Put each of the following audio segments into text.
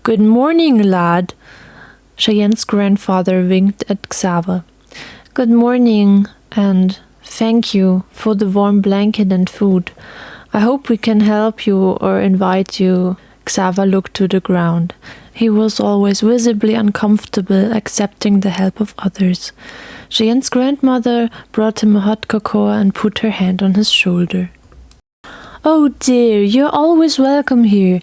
Good morning, lad. Cheyenne's grandfather winked at Xaver. Good morning, and thank you for the warm blanket and food. I hope we can help you or invite you. Xaver looked to the ground. He was always visibly uncomfortable accepting the help of others. Cheyenne's grandmother brought him a hot cocoa and put her hand on his shoulder. Oh dear, you're always welcome here.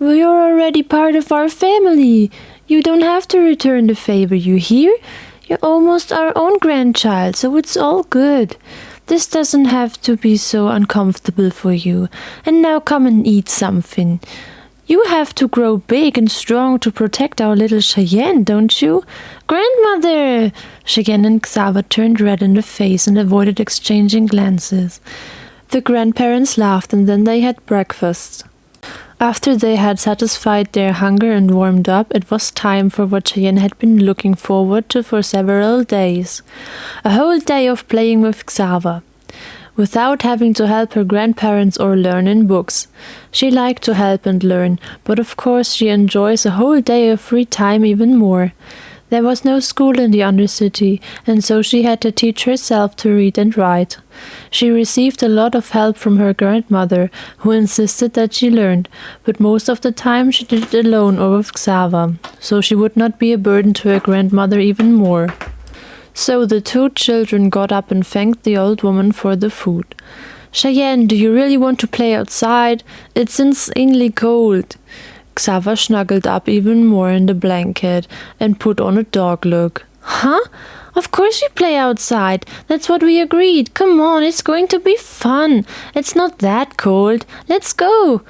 You're already part of our family. You don't have to return the favor, you hear? You're almost our own grandchild, so it's all good. This doesn't have to be so uncomfortable for you. And now come and eat something. You have to grow big and strong to protect our little Cheyenne, don't you? Grandmother! Cheyenne and Xaver turned red in the face and avoided exchanging glances. The grandparents laughed and then they had breakfast. After they had satisfied their hunger and warmed up, it was time for what Cheyenne had been looking forward to for several days. A whole day of playing with Xaver, without having to help her grandparents or learn in books. She liked to help and learn, but of course she enjoys a whole day of free time even more. There was no school in the Undercity, and so she had to teach herself to read and write. She received a lot of help from her grandmother, who insisted that she learned, but most of the time she did it alone or with Xaver, so she would not be a burden to her grandmother even more. So the two children got up and thanked the old woman for the food. Cheyenne, do you really want to play outside? It's insanely cold. Xaver snuggled up even more in the blanket and put on a dog look. Huh? Of course we play outside. That's what we agreed. Come on, it's going to be fun. It's not that cold. Let's go.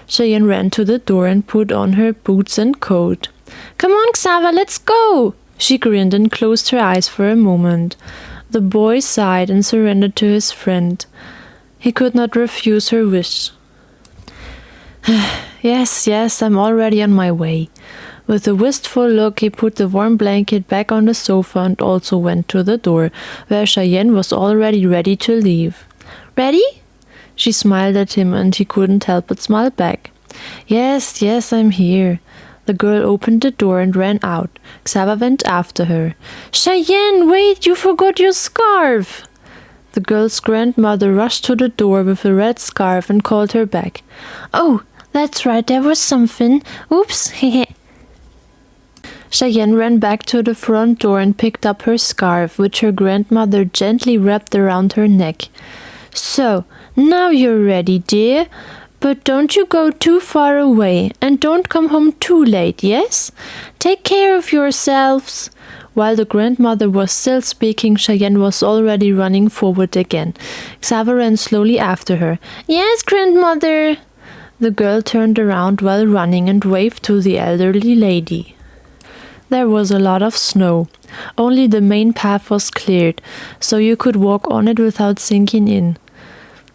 Cheyenne ran to the door and put on her boots and coat. Come on, Xaver, let's go. She grinned and closed her eyes for a moment. The boy sighed and surrendered to his friend. He could not refuse her wish. Yes, I'm already on my way. With a wistful look, he put the warm blanket back on the sofa and also went to the door, where Cheyenne was already ready to leave. Ready? She smiled at him and he couldn't help but smile back. Yes, I'm here. The girl opened the door and ran out. Xaver went after her. Cheyenne, wait, you forgot your scarf! The girl's grandmother rushed to the door with a red scarf and called her back. Oh, that's right, there was something. Oops, hehe. Cheyenne ran back to the front door and picked up her scarf, which her grandmother gently wrapped around her neck. So, now you're ready, dear. But don't you go too far away, and don't come home too late, yes? Take care of yourselves. While the grandmother was still speaking, Cheyenne was already running forward again. Xaver ran slowly after her. Yes, grandmother. The girl turned around while running and waved to the elderly lady. There was a lot of snow. Only the main path was cleared, so you could walk on it without sinking in.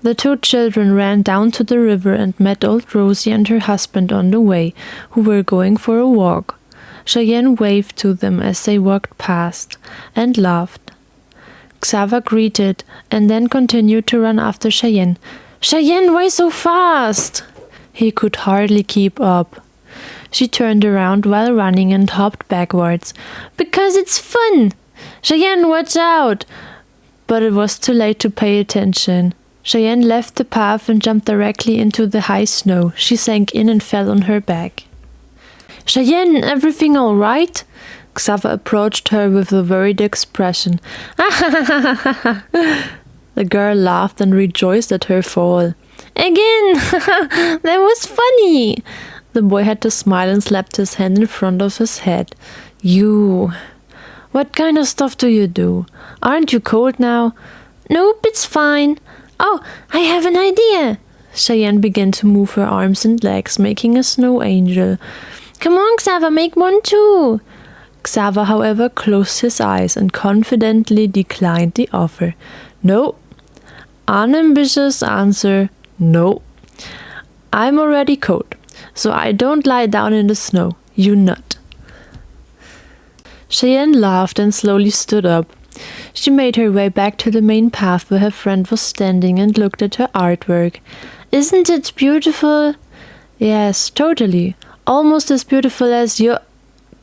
The two children ran down to the river and met old Rosie and her husband on the way, who were going for a walk. Cheyenne waved to them as they walked past, and laughed. Xaver greeted, and then continued to run after Cheyenne. Cheyenne, why so fast? He could hardly keep up. She turned around while running and hopped backwards. Because it's fun! Cheyenne, watch out! But it was too late to pay attention. Cheyenne left the path and jumped directly into the high snow. She sank in and fell on her back. Cheyenne, everything all right? Xaver approached her with a worried expression. The girl laughed and rejoiced at her fall. Again! That was funny! The boy had to smile and slapped his hand in front of his head. You... What kind of stuff do you do? Aren't you cold now? Nope, it's fine. Oh, I have an idea! Cheyenne began to move her arms and legs, making a snow angel. Come on, Xaver, make one too! Xaver, however, closed his eyes and confidently declined the offer. No. Unambitious answer, no. I'm already cold, so I don't lie down in the snow, you nut. Cheyenne laughed and slowly stood up. She made her way back to the main path where her friend was standing and looked at her artwork. Isn't it beautiful? Yes, totally. almost as beautiful as you.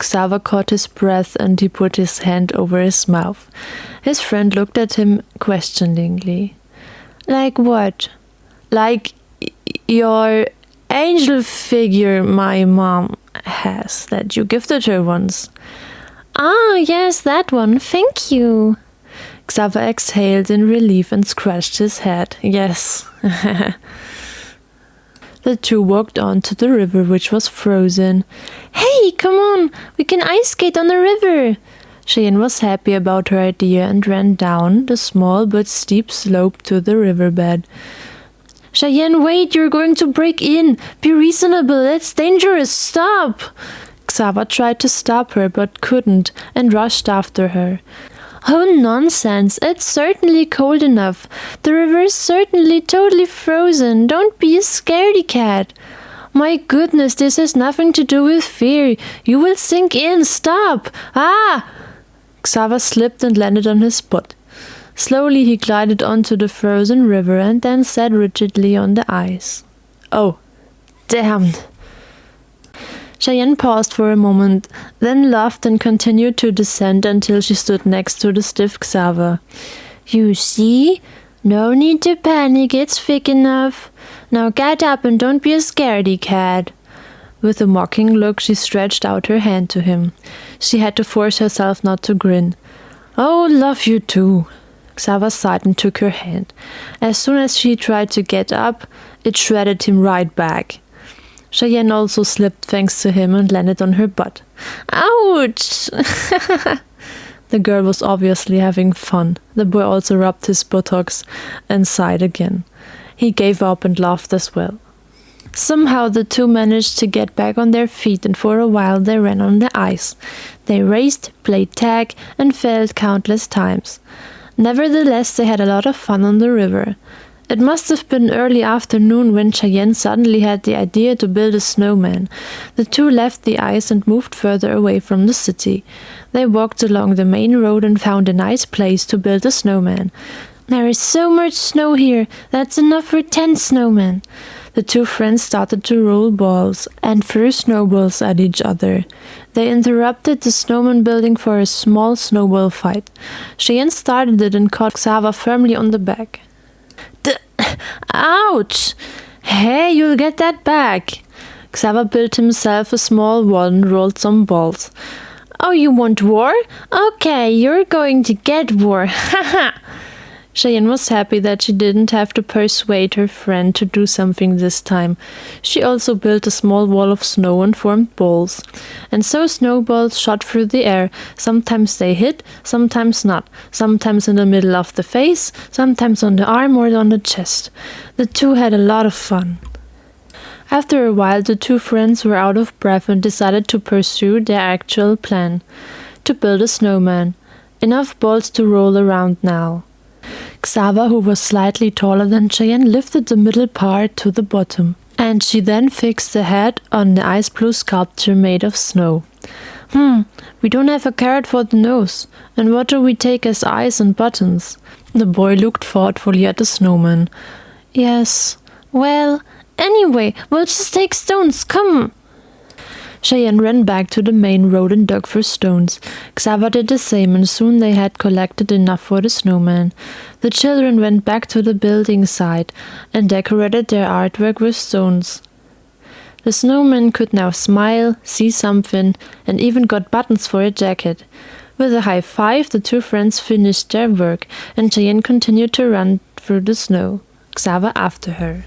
Xaver caught his breath and he put his hand over his mouth. His friend looked at him questioningly. Like what? Like your angel figure my mom has that you gifted her once. Ah, yes, that one. Thank you. Xaver exhaled in relief and scratched his head. Yes. The two walked on to the river, which was frozen. Hey, come on! We can ice skate on the river! Cheyenne was happy about her idea and ran down the small but steep slope to the riverbed. Cheyenne, wait! You're going to break in! Be reasonable! That's dangerous! Stop! Xaver tried to stop her but couldn't and rushed after her. Oh, nonsense! It's certainly cold enough. The river is certainly totally frozen. Don't be a scaredy cat. My goodness, this has nothing to do with fear. You will sink in. Stop! Ah! Xaver slipped and landed on his butt. Slowly he glided onto the frozen river and then sat rigidly on the ice. Oh, damned! Cheyenne paused for a moment, then laughed and continued to descend until she stood next to the stiff Xaver. You see? No need to panic, it's thick enough. Now get up and don't be a scaredy cat. With a mocking look, she stretched out her hand to him. She had to force herself not to grin. Oh, love you too. Xaver sighed and took her hand. As soon as she tried to get up, it shredded him right back. Cheyenne also slipped thanks to him and landed on her butt. Ouch! The girl was obviously having fun. The boy also rubbed his buttocks and sighed again. He gave up and laughed as well. Somehow the two managed to get back on their feet, and for a while they ran on the ice. They raced, played tag, and fell countless times. Nevertheless, they had a lot of fun on the river. It must have been early afternoon when Cheyenne suddenly had the idea to build a snowman. The two left the ice and moved further away from the city. They walked along the main road and found a nice place to build a snowman. There is so much snow here, that's enough for 10 snowmen. The two friends started to roll balls and threw snowballs at each other. They interrupted the snowman building for a small snowball fight. Cheyenne started it and caught Xaver firmly on the back. Ouch! Hey, you'll get that back. Xaver built himself a small wall and rolled some balls. Oh, you want war? Okay, you're going to get war. Haha! Cheyenne was happy that she didn't have to persuade her friend to do something this time. She also built a small wall of snow and formed balls. And so snowballs shot through the air. Sometimes they hit, sometimes not. Sometimes in the middle of the face, sometimes on the arm or on the chest. The two had a lot of fun. After a while, the two friends were out of breath and decided to pursue their actual plan. To build a snowman. Enough balls to roll around now. Xaver, who was slightly taller than Cheyenne, lifted the middle part to the bottom, and she then fixed the head on the ice blue sculpture made of snow. We don't have a carrot for the nose, and what do we take as eyes and buttons? The boy looked thoughtfully at the snowman. Yes, well, anyway, we'll just take stones, come! Cheyenne ran back to the main road and dug for stones. Xaver did the same, and soon they had collected enough for the snowman. The children went back to the building site and decorated their artwork with stones. The snowman could now smile, see something, and even got buttons for a jacket. With a high five, the two friends finished their work, and Cheyenne continued to run through the snow, Xaver after her.